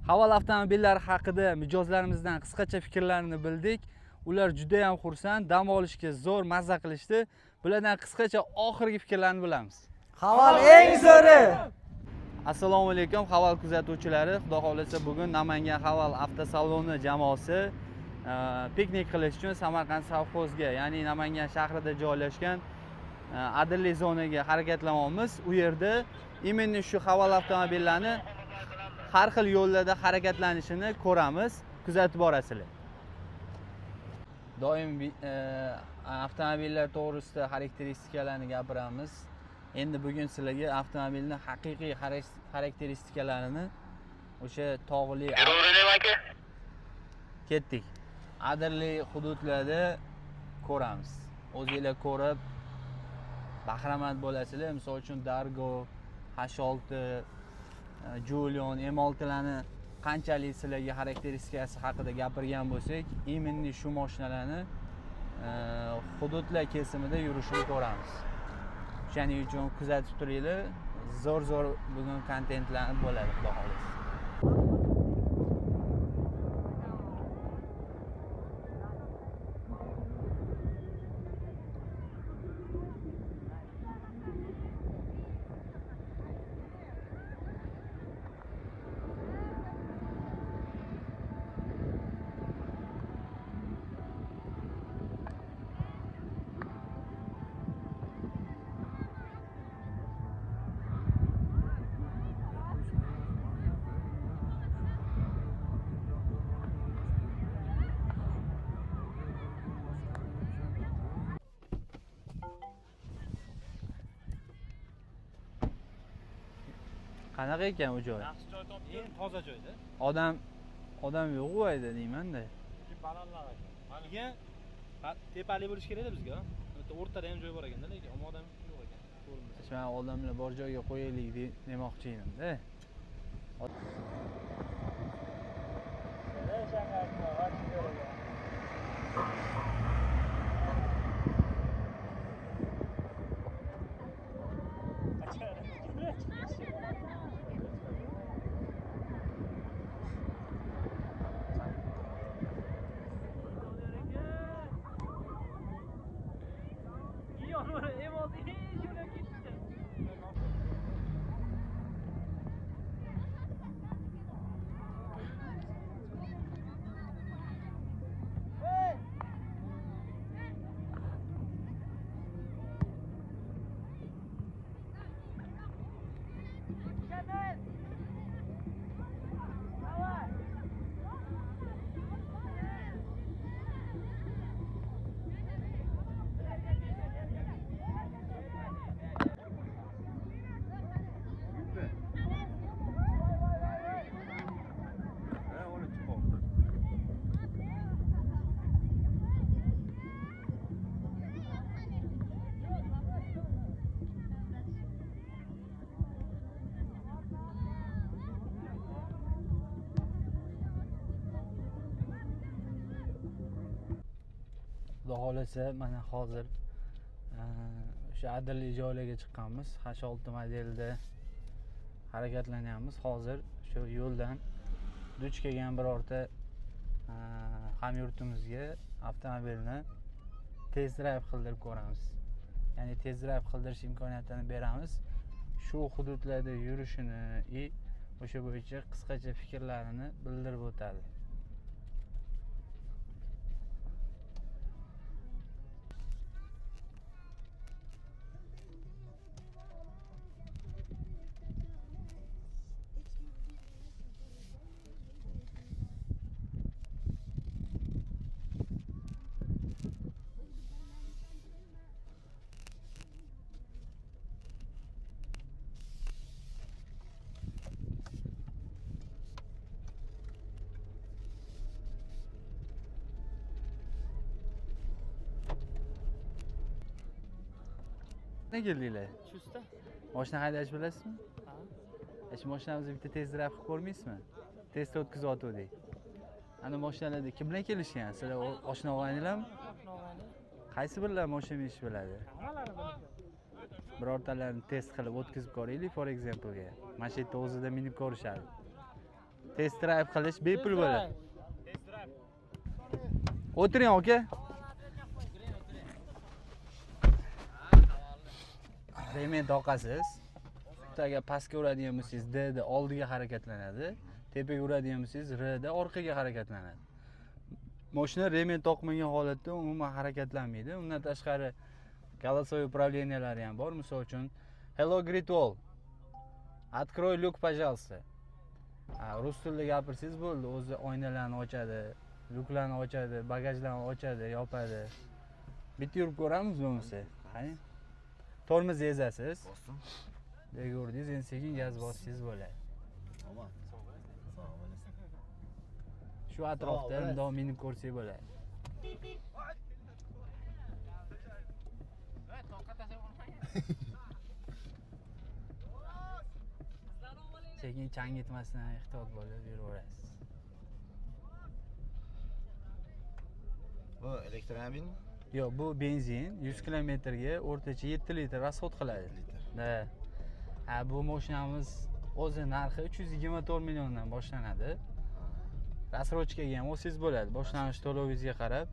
Haval avtomobillari haqida mijozlarimizdan qisqacha fikrlarini bildik. Ular juda ham xursand, dam olishga zo'r, mazza qilishdi. Bulardan qisqacha oxirgi fikrlarni bilamiz. Haval eng zo'ri. Assalomu alaykum Haval kuzatuvchilari. Xudo xolasa bugun Namangan Haval avtosaloni jamoasi piknik qilish uchun Samarqand savxozga, ya'ni Namangan shahrida joylashgan Adilli zonaga harakatlanamiz. U yerda именно shu Haval avtomobillarini har xil yo'llarda harakatlanishini ko'ramiz, kuzatib borasizlar. Doim avtomobillar to'g'risida xarakteristikalarni gapiramiz. Endi bugun sizlarga avtomobilning haqiqiy xarakteristikalarini o'sha tog'li ketdik. Adirli hududlarda ko'ramiz. O'zingizlar ko'rib bahramand bo'lasizlar. Misol uchun Dargo, H6, Julion, M6larni qanchalik sizlarga xarakteristikasi haqida gapirgan bo'lsak, именно shu mashinalarni hududlar kesimida yurishini ko'ramiz. Shuning uchun kuzatib turinglar. Zo'r bugun kontentlar bo'ladi, xudo xolasa. Qanaqa ekan u joy? Yaxshi joy topdim. Toza joyda. Odam yo'q u yerda deyman-da. Balandlar ekan. Maniga tepali bo'lish kerak-da bizga. Bitta o'rtada ham joy bor ekan-da, lekin odam yo'q ekan. Ko'rinmas. Men odamlar bor joyga qo'yaylik demoqchi edim-da. Xudo xolasa mana hozir o'sha Adilli joylarga chiqqanmiz. H6 modelda harakatlanyapmiz. Hozir shu yo'ldan duch kelgan birorta hamyurtimizga avtomobilni test drive qildirib ko'ramiz. Ya'ni test drive qildirish imkoniyatini beramiz. Shu hududlarda yurishini o'sha bo'yicha qisqacha fikrlarini bildirib o'tadi. Ne keldinglar? Shusta? Mashina haydash bilasizmi? Ha. Shu mashinamizni bitta test drive qilib ko'rmaysizmi? Test o'tkazib o'tdik. Ana mashinalarda kim bilan kelishgan? Sizlar oshna og'aynilarmi? Qaysi birlar mashina ish biladi? Birortalarini test qilib o'tkazib ko'raylik, for example ga. Mana shu yerda o'zida minib ko'rishadi. Test drive qilish bepul bo'ladi. Test drive. O'tiring aka. Rement oqasiz. Taga pastga uradigan bo'lsangiz D da oldiga harakatlanadi. Tepaga uradigan bo'lsangiz R da orqaga harakatlanadi. Mashina rement taqmagan holatda umuman harakatlanmaydi. Undan tashqari колесо управлениялari ham bor. Misol uchun Hello Great Wall. Открой люк, пожалуйста. Rus tilida gapirsangiz bo'ldi. O'zi oynalarni ochadi, lyuklarni ochadi, bagajlarni ochadi, yopadi. Bitta yurib ko'ramizmi bo'lmasa? Qani? Tormoz ezasiz. Bosdim. Ko'rdingiz, endi sekin gaz bossangiz bo'ladi. Omon. Sog' bo'lasizlar. Shu atrofda mundoq minib ko'rsak bo'ladi. Sekin chang yetmasidan ehtiyot bo'lib yuraverasiz. Bu elektromobilmi? Yo'q, bu benzin 100 kilometrga o'rtacha 7 litr rasxod qiladi. Da. Bu mashinamiz o'zi narxi 324 milliondan boshlanadi. Rasrochkaga ham olsangiz bo'ladi. Boshlanish to'lovingizga qarab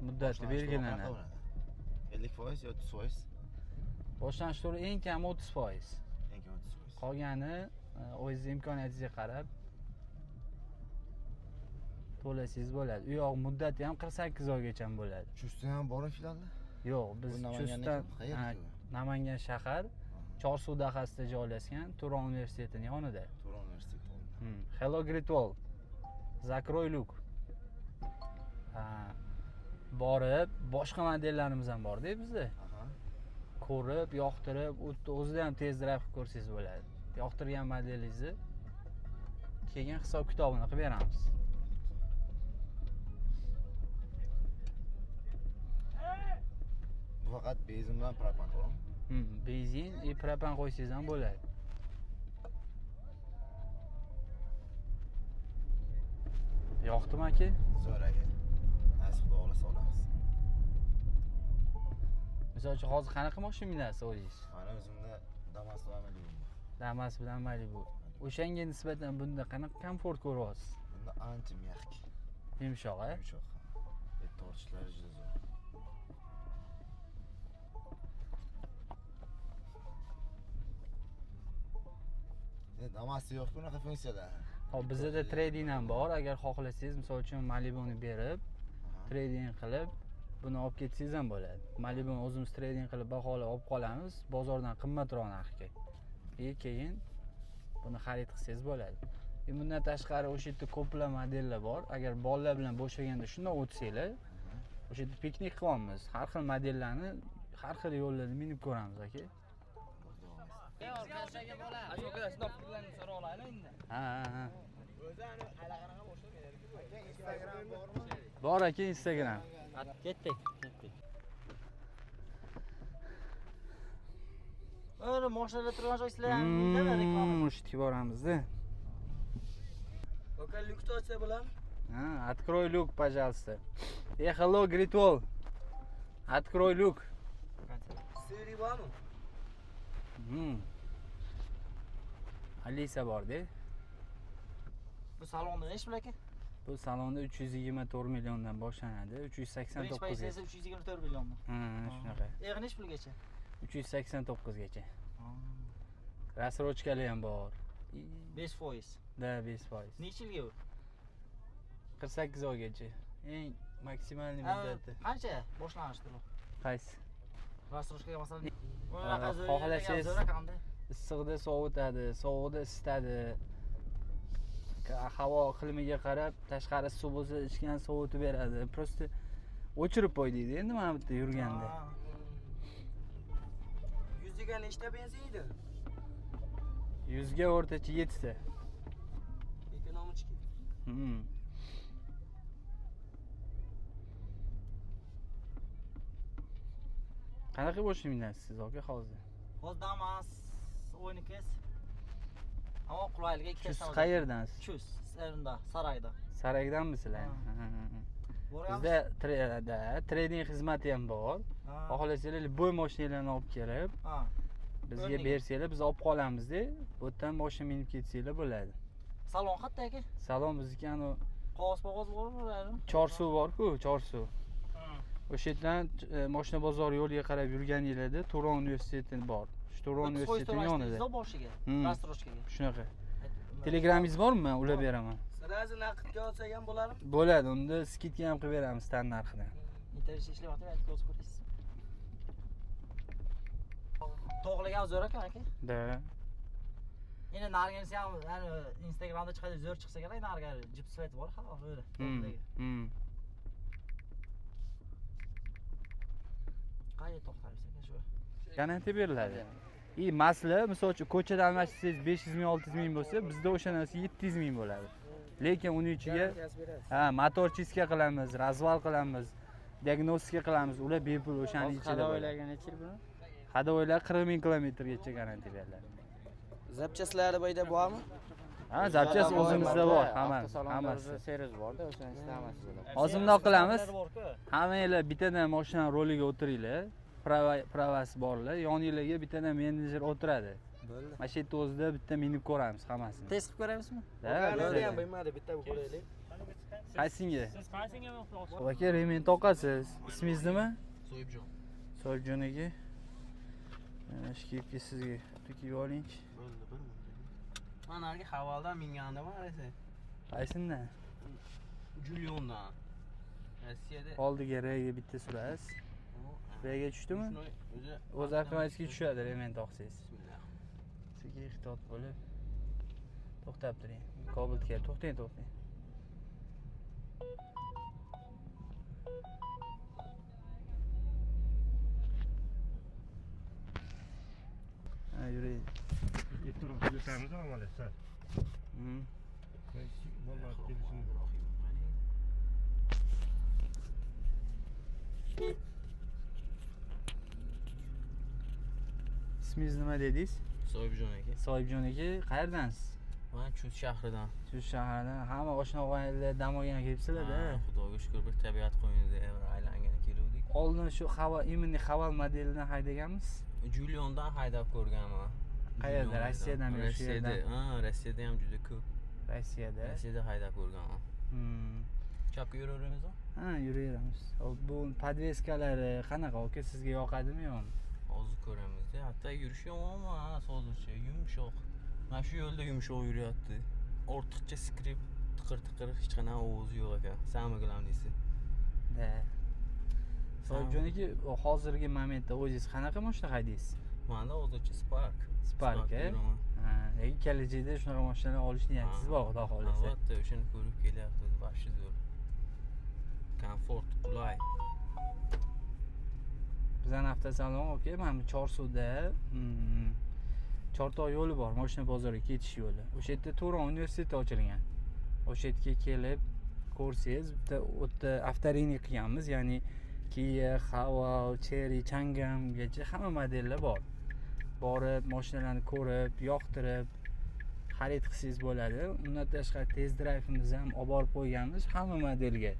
muddati belgilanadi. 50% yo 30%? Boshlanish to'lovi eng kam 30%. Eng kam 30%. Qolgani o'zingiz imkoniyatingizga qarab to'lasangiz bo'ladi. U yoq muddati ham 48 oygacha bo'ladi. Chustda ham bormi filialda? Yo'q, biz Chustdan Namangan shahar Chorsuv dahasida joylashgan, Turon universitetining yonida. Turon universiteti. Hello Great Wall. Zakroy Luke. Borib, boshqa modellarimiz ham bor-da bizda. Ko'rib, yoqtirib, o'zida ham test drive qilib ko'rsangiz bo'ladi. Yoqtirgan modelingizni keyin hisob kitobini qilib beramiz. Bu faqat benzin bilan propan to'g'rimi? Benzin va propan qo'ysangiz ham bo'ladi. Yoqdimi aka? Zo'r aka. Nasib xudo xolasa olamiz. Misol uchun hozir qanaqa mashina minasiz o'zingiz? Mana o'zimda Damas bilan Malibu. Damas bilan Malibu. O'shanga nisbatan bunda qanaqa komfort ko'ryapsiz? Bunda ancha mягкий. Yumshoq, a? Yumshoq. Tortishlari juda zo'r. Damasda yo'q bunaqa funksiyada. Hop, bizda trading ham bor. Agar xohlasangiz, misol uchun Malibuni berib, trading qilib, buni olib ketsangiz ham bo'ladi. Malibuni o'zimiz trading qilib baholab olib qolamiz, bozordan qimmatroq narxga. Keyin buni xarid qilsangiz bo'ladi. Bundan tashqari o'sha yerda ko'plab modellar bor. Agar bolalar bilan bo'shaganda shunday o'tsanglar, o'sha yerda piknik qilyapmiz. Har xil modellarni har xil yo'llarda minib ko'ramiz, aka. Ha. Bor aka, Instagram. Ketdik. Mana mashinalar turgan joysizlar ham nima reklama? Mushti boramiz-da. Aka lyukni ochsa bo'ladimi? Открой люк, пожалуйста. Hello Great Wall. Открой люк. Siri bormi? Alisa bor-da. Bu salonda nech pul aka? Bu salonda 324 milliondan boshlanadi. 389 ga. 324 millionmi? Shunaqa. Yig'i nech pulgacha? 389 gacha. Rasrochkali ham bor. 5%. Da, 5%. Necha yilga u? 48 oygacha. Eng maksimalniy muddati. Qancha boshlanish to'lov? Qaysi? Rasrochkaga masalan xohlasangiz issiqda sovutadi, sovuqda isitadi. Havo iqlimiga qarab, tashqari suv bo'lsa, ichgan sovutib beradi. Prosta o'chirib qo'ydingda endi mana bu yerda yurganda. 100 ga nechta benzin edi? 100 ga o'rtacha 7 ta. Ekonomichki. Qanaqa mashina minasiz siz aka hozir? Hozir Damas o'ynikiz. Ammo qulayligiga ikkita Siz qayerdansiz? Chus, Sarayda. Saraydanmisizlar? Bizda trading xizmati ham bor. Xohlasanglar bo'y mashinalarni olib kelib, bizga bersanglar, biz olib qolamiz-da. Bu yerdan mashina minib ketsanglar bo'ladi. Salon qayerda aka? Salon bizniki anu Qog'oz bormi? Chorsuv bor-ku, Chorsuv. O'sha yerdan mashina bozori yo'liga qarab yurganingizda Turon universiteti bor. Shu Turon universitetining yonida. Boshiga, Hmm. rastroshkaga. Shunaqa. Telegramingiz bormi? Men ulab beraman. Sirazi naqdga olsak ham bo'ladimi? Bo'ladi, unda skidka ham qilib beramiz stand narxidan. Internet ishlayapti, aytib o'tib ko'rasiz. To'g'liga zo'r ekan aka. Da. Endi nargisi ham Instagramda chiqadi, zo'r chiqsa kerak, narga jip svet bor, ha, o'zi. To'g'liga. Qayerda to'xtaysiz aka shu? Garantiya beriladi. Masala, misol uchun ko'chada almashtirsangiz 500 ming, 600 ming bo'lsa, bizda o'sha narsa 700 ming bo'ladi. Lekin uning ichiga motor chiska qilamiz, razval qilamiz, diagnostika qilamiz. Ular bepul o'shaning ichida. Hadovoylarga necha buni? Hadovoylar 40 ming kilometrgacha garantiya beriladi. Zapchaslari boyda bormi? Ha, zapchas o'zimizda bor, hammasi. Seriz borda, o'shani istamasizlar. Hozir bundoq qilamiz. Hammanglar bittadan mashina roliga o'tiringlar. Pravasi borlar, yoningizga bittadan menejer o'tiradi. Bo'ldi. Mana shu yerda o'zida bitta minib ko'ramiz hammasini. Test qilib ko'ramizmi? Bo'ldi ham bilmadi, bitta ko'raylik. Qaysinga? Siz qaysinga muhtoj? Aka, remen toqasiz. Ismingiz nima? So'yibjon. So'yibjon aka. Mana shu kiyibga sizga tukib oling-chi. Mana narga havoldan minganda bor esa. Qaysindan? Julyondan. Rossiyada. Oldiga rega bitta surasiz. Rega tushdimi? O'z avtomatikga tushadi remen toqsangiz. Sizga ehtiyot bo'lib. To'xtab turing. Kobalt kel, to'xtang. Ha, yuring. Yetarimiz amale sar. Vallahi kelishim. İsmingiz nima dedingiz? So'yibjon aka. Sohibjon aka, qayerdansiz? Men Chust shahridan. Shu shahardan. Hamma oshna og'aylar dam olganga kelibsizlar-da. Xudoga shukr, bir tabiat qo'ynida aylangani keluvdik. Oldin shu immuniy Haval modelidan haydaganmiz. Julyondan haydab ko'rganman. Qayerda? Rossiyadanmi? Shu Rossiyada, yerdan? Rossiyada ham juda ko'p. Rossiyada. Rossiyada haydab ko'rganman. Chapga yuraveramizmi? Ha, yuraveramiz. Bu podveskalari qanaqa aka, sizga yoqadimi yo'qmi? Hozir ko'ramiz-da. Hatto yurishi yomon emas hozircha, yumshoq. Mana shu yo'lda yumshoq yuryapti. Ortiqcha skrip, tiqir hech qanaqa ovoz yo'q ekan. Samigilam deysiz. Da. Sohibjon aka, hozirgi momentda o'zingiz qanaqa mashina haydaysiz? Menda hozircha Spark. Spark, yuraman. ha. Lekin kelajakda shunaqa mashinalar olish niyatingiz bor, xudo xolasa. Albatta, o'shani ko'rib kelyapti. Vahshiy zo'r. Komfort, qulay. Bizning avtosalon aka, mana Chorsuvda Chortoq yo'li bor, mashina bozoriga ketish yo'li. O'sha yerda Turon universiteti ochilgan. O'sha yerga kelib ko'rsangiz, bitta o'tda avtorinik qilganmiz, ya'ni Kia, Haval, Cherry, Changamgacha hamma modellar bor. Borib, mashinalarni ko'rib, yoqtirib, xarid qilsangiz bo'ladi. Undan tashqari test drayvimizni ham olib borib qo'yganmiz hamma modelga.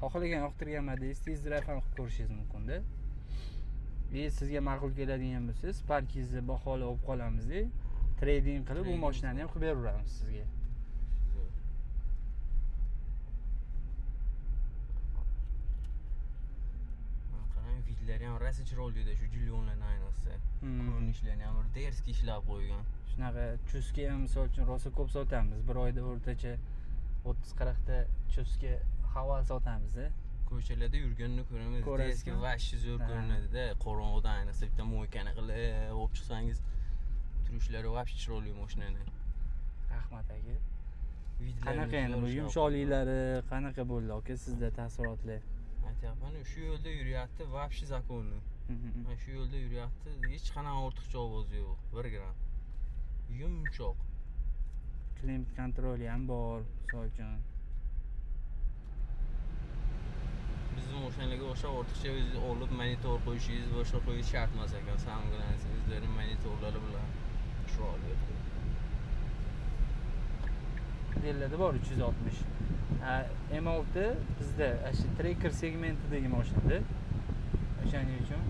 Xohlagan yoqtirgan modelingiz test drayv ham qilib ko'rishingiz mumkin-da. Sizga ma'qul keladigan bo'lsa, Sparkingizni baholab olib qolamiz-da. Trading qilib, bu mashinani ham qilib beraveramiz sizga. Qarang, vidlari ham rosa chiroyli-da, shu Julyonlardan ayniqsa. Ko'rinishlarini ham derski ishlab qo'ygan. Shunaqa chuska ham misol uchun rosa ko'p sotamiz. Bir oyda o'rtacha 30-40 ta chuska Haval sotamiz-da. Ko'chalarda yurganini ko'ramiz. Derski vahshiy zo'r ko'rinadi-da. Qorong'uda ayniqsa bitta mo'ykani qilib olib chiqsangiz, turishlari vahshiy chiroyli mashinani. Rahmat aka. Qanaqa endi bu yumshoqliklari qanaqa bo'ldi aka sizda taassurotlar? Aytyapman, shu yo'lda yuryapti, vahshiy zakonni. Mana shu yo'lda yuryapti, hech qanaqa ortiqcha ovoz yo'q, 1 gram. Yumshoq. Klimat kontroli ham bor, so'yibjon. Bizning mashinalarga o'sha ortiqcha o'zingiz olib monitor qo'yishingiz, boshqa qo'yish shart emas ekan. Samgilansiz, o'zlarining monitorlari bilan chiroyli. Modellarda bor 360. M6 bizda shu Tracker segmentidagi mashinada. O'shaning uchun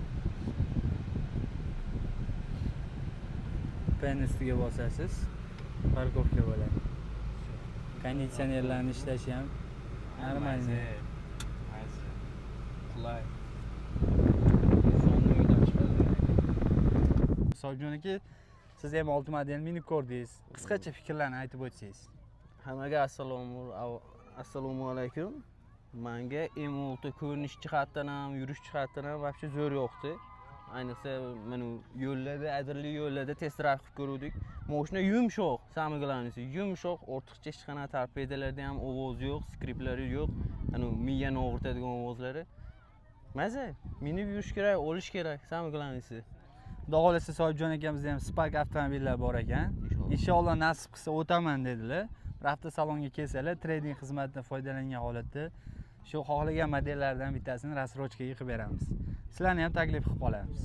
pen ustiga bosasiz, parkovka bo'ladi. konditsionerlarni ishlashi ham normalniy. Maysa. Qulay. Sonda uydan chiqadi. Sobirjon aka, siz ham 6 model mini ko'rdingiz. Qisqacha fikrlarni aytib o'tsangiz. Hammaga assalomu alaykum. Menga M6 ko'rinish jihatdan ham, yurish jihatdan ham вообще zo'r yoqdi. Ayniqsa mana yo'llarda, adirli yo'llarda test drive qilib ko'rdik. Mashina yumshoq, самое главное, yumshoq, ortiqcha hech qanaqa torpedalarda ham ovoz yo'q, skriplari yo'q. Ana miyani og'ritadigan ovozlari. Maza, minib yurish kerak, olish kerak, самое главное. Xudo xolasa Sobirjon akamizda ham Spark avtomobillar bor ekan. Inshaalloh nasib qilsa o'taman dedilar. Bir hafta salonga kelsalar, trading xizmatidan foydalangan holatda shu xohlagan modellardan bittasini рассрочкаga qilib beramiz. Sizlarni ham taklif qilib qolamiz.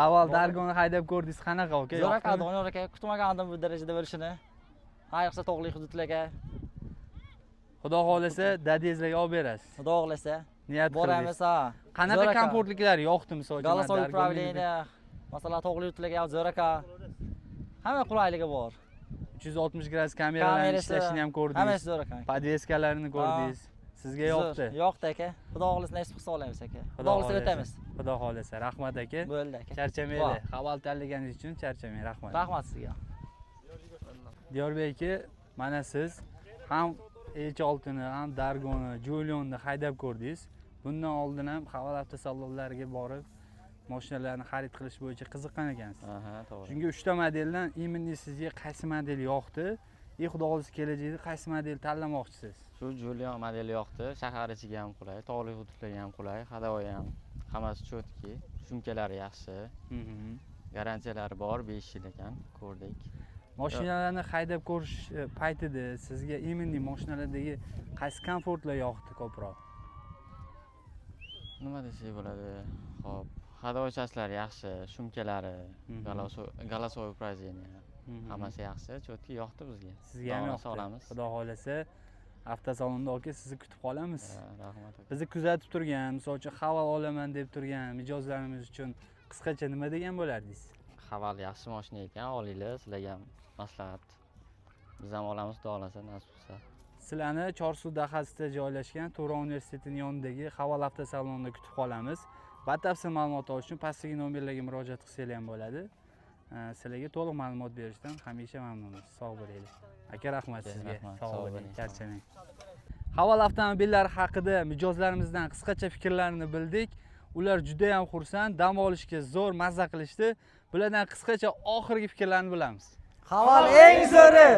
Avval Dargoni haydab ko'rdingiz, qanaqa aka? Zo'r aka, Doniyor aka, kutmagandim bu darajada bo'lishini. Ayniqsa tog'li hududlarga. Xudo xolasa dadangizlarga olib berasiz. Xudo xohlasa. Niyat Boramiz ha. Qanaqa komfortliklar yoqdi misol uchun? Голосовой управление, masalan tog'li hududlarga ham zo'r aka. Hamma qulayligi bor. 360 gradus kameralarni ishlashini ham ko'rdingiz. Hammasi zo'r aka. Podveskalarini ko'rdingiz. Sizga yoqdi. Yoqdi aka. Xudo xohlasa nasib qilsa olamiz aka. Xudo xohlasa o'tamiz. Xudo xohlasa. Rahmat aka. Bo'ldi aka. Charchamayli. Xabar tanlaganingiz uchun charchamang. Rahmat. Rahmat sizga. Diyorbek aka, mana siz ham H6ni, ham Dargoni, Julionni haydab ko'rdingiz. Bundan oldin ham Xaval avtosalonlariga borib, mashinalarni xarid qilish bo'yicha qiziqqan ekansiz. Aha, to'g'ri. Shunga 3 ta modeldan imminni sizga qaysi model yoqdi? Xudo xolasa kelajakda qaysi model tanlamoqchisiz? Shu Julian modeli yoqdi. Shahar ichiga ham qulay, tog'li hududlarga ham qulay, hadovoy ham hammasi cho'tki, sumkalari yaxshi. Garantiyalari bor, 5 yil ekan, ko'rdik. Mashinalarni haydab ko'rish paytida sizga imminni mashinalardagi qaysi komfortlar yoqdi ko'proq? Nima desak bo'ladi? Xo'p, hadovoychasilar yaxshi, shumkalari, голосовой управление. Hammasi yaxshi, cho'tki yoqdi bizga. Sizga ham yoqdi. Olamiz. Xudo xolasa avtosalonda aka sizni kutib qolamiz. Rahmat. Bizni kuzatib turgan, misol uchun Xaval olaman deb turgan mijozlarimiz uchun qisqacha nima degan bo'lardingiz? Xaval yaxshi mashina ekan, olinglar, sizlarga ham maslahat. Biz ham olamiz, xudo xolasa, nasib qilsa. Sizlarni Chorsu dahasida joylashgan Turon universitetining yonidagi Xaval avtosalonida kutib qolamiz. Batafsil ma'lumot olish uchun pastdagi nomerlarga murojaat qilsangiz ham bo'ladi. Sizlarga to'liq ma'lumot berishdan hamisha mamnunmiz. Sog' bo'linglar. Aka rahmat sizga. Sog' bo'ling, charchamang. Xaval avtomobillari haqida mijozlarimizdan qisqacha fikrlarini bildik. Ular juda ham xursand, dam olishga zo'r mazza qilishdi. Bulardan qisqacha oxirgi fikrlarni bilamiz. Xaval eng zo'ri.